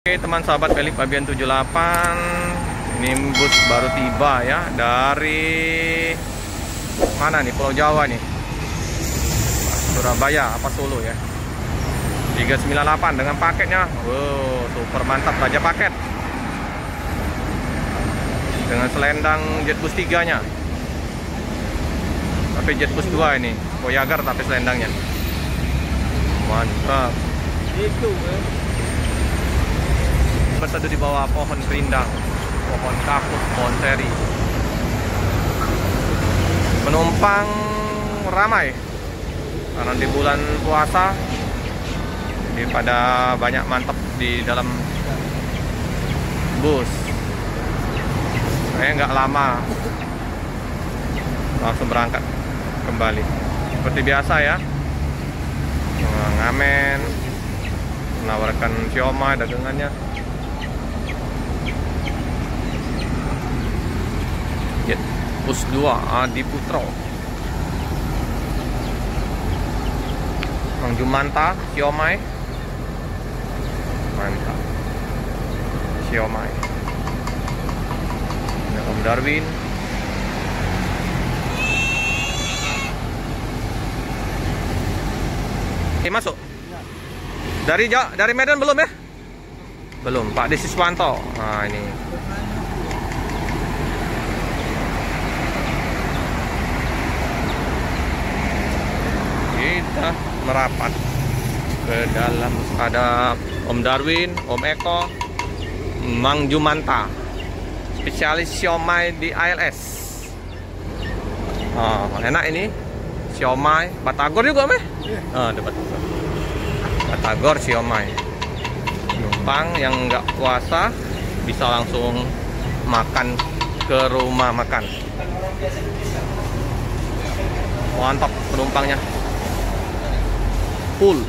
Oke teman sahabat Pelik Fabian 78, ini bus baru tiba ya dari mana nih, Pulau Jawa nih, Surabaya apa Solo ya. 398 dengan paketnya, wow super mantap, raja paket dengan selendang Jetbus 3 nya, tapi Jetbus 2 ini Voyager tapi selendangnya mantap. Itu berteduh di bawah pohon rindang, pohon kaktus, pohon seri. Penumpang ramai karena di bulan puasa, jadi pada banyak mantap di dalam bus. Saya nggak lama langsung berangkat kembali seperti biasa ya, ngamen, menawarkan siomay dagangannya. Bus 2 Adi Putro, Mang Jumanta, siomay mantap, siomay. Ada Om Darwin. Masuk dari Medan belum ya? Belum, Pak Desiswanto. Nah ini kita merapat ke dalam. Ada Om Darwin, Om Eko, Mang Jumanta, spesialis siomay di ALS. Oh, enak ini siomay, batagor juga meh. Ada batagor siomay. Penumpang yang nggak puasa bisa langsung makan ke rumah makan. Mantap penumpangnya, full.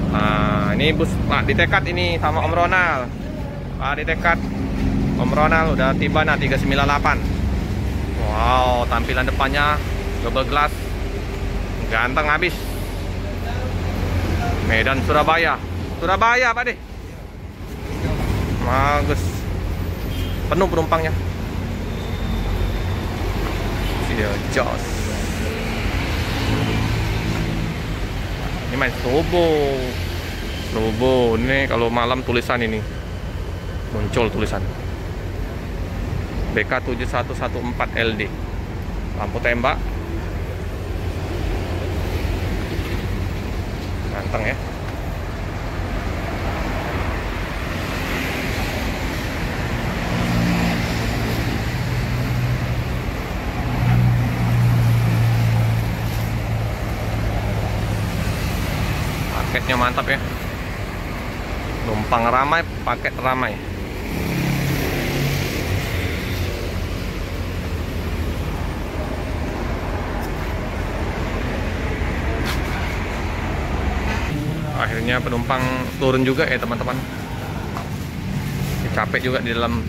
Nah ini bus Pak Ditekat ini sama Om Ronald. Pak Ditekat, Om Ronald udah tiba nah 398. Wow, tampilan depannya double glass, ganteng habis. Medan Surabaya Pak deh, bagus, penuh penumpangnya. Jos. Ini main Strobo. Ini kalau malam tulisan ini muncul tulisan BK7114 LD, lampu tembak, ganteng ya. Paketnya mantap ya, numpang ramai, paket ramai. Akhirnya penumpang turun juga ya teman-teman, capek juga di dalam,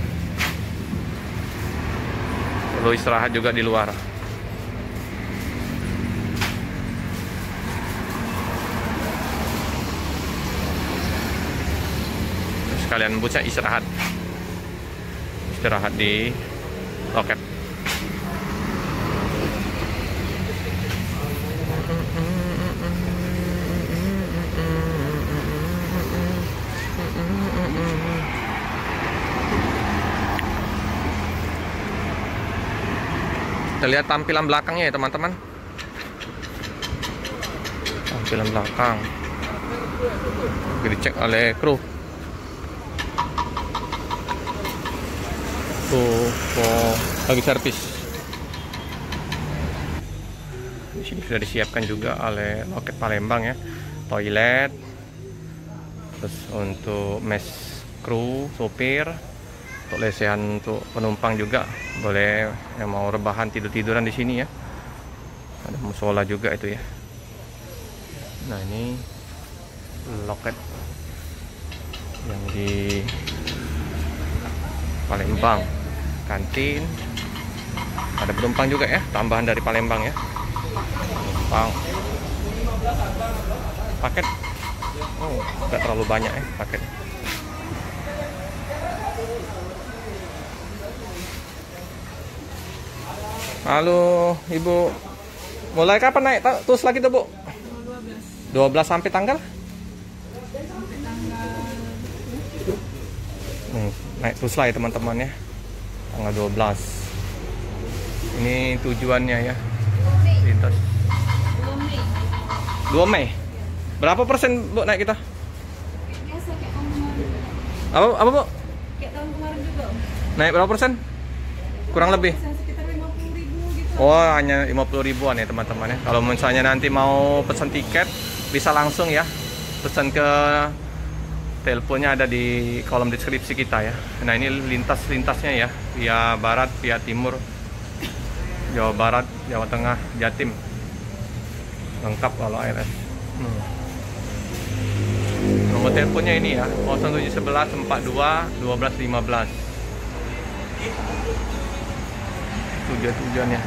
perlu istirahat juga di luar. Kalian busnya istirahat di loket. Kita lihat tampilan belakangnya ya teman-teman, tampilan belakang dicek oleh kru. Tuh, lagi servis. Di sini sudah disiapkan juga oleh loket Palembang ya, toilet, terus untuk mes kru, sopir, untuk lesehan untuk penumpang juga boleh yang mau rebahan tiduran di sini ya. Ada musola juga itu ya. Nah ini loket yang di Palembang, kantin, ada penumpang juga ya, tambahan dari Palembang ya, penumpang. paket. Oh, nggak terlalu banyak ya paket. Halo Ibu, mulai kapan naik terus lagi tuh Bu? 12 sampai tanggal? Naik terus lah ya teman-teman ya, tanggal 12. Ini tujuannya ya, lintas 2 Mei. Berapa persen Bu naik kita? Biasa kayak tahun kemarin. Apa Bu? Kayak tahun kemarin juga. Naik berapa persen? Kurang lebih. Sekitar 50.000 gitu. Oh, hanya 50 ribuan ya teman-teman ya. Kalau misalnya nanti mau pesan tiket, bisa langsung ya pesan ke teleponnya, ada di kolom deskripsi kita ya. Nah, ini lintasnya ya, via barat, via timur, Jawa Barat, Jawa Tengah, Jatim. Lengkap kalau ALS. Nomor teleponnya ini ya, 0711 42 12 15. Tujuannya.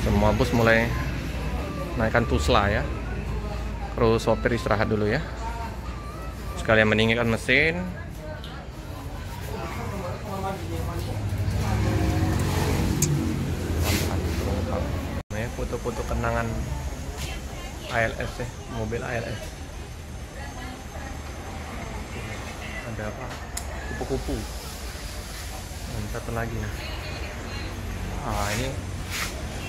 Semua bus mulai naikkan tusla ya. Kru sopir istirahat dulu ya. Sekalian meninggikan mesin. Ini foto-foto kenangan ALS ya, mobil ALS. Ada apa? Kupu-kupu. Dan satu lagi nih. Ini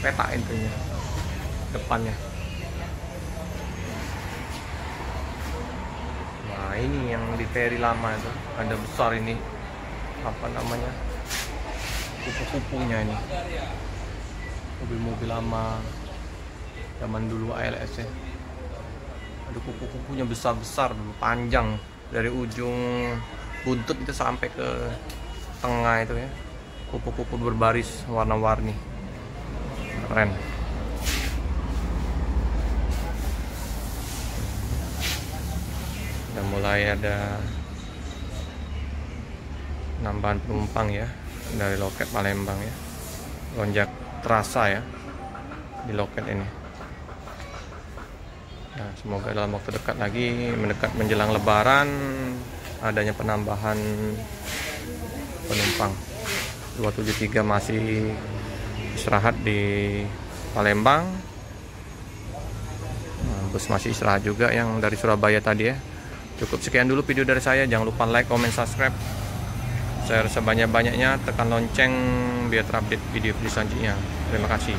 peta intinya depannya. Nah, ini yang di peri lama itu ada besar ini, apa namanya, kupu-kupunya ini, mobil-mobil lama zaman dulu ALS ya. Ada kupu-kupunya besar-besar, panjang dari ujung buntut itu sampai ke tengah itu ya. Kupu-kupu berbaris warna-warni, keren. Udah mulai ada nambahan penumpang ya dari loket Palembang ya. Lonjak terasa ya di loket ini. Nah, semoga dalam waktu dekat lagi, mendekat menjelang Lebaran, adanya penambahan penumpang. 273 masih istirahat di Palembang. Nah, bus masih istirahat juga yang dari Surabaya tadi ya. Cukup sekian dulu video dari saya. Jangan lupa like, comment, subscribe, share sebanyak-banyaknya, tekan lonceng biar terupdate video selanjutnya. Terima kasih.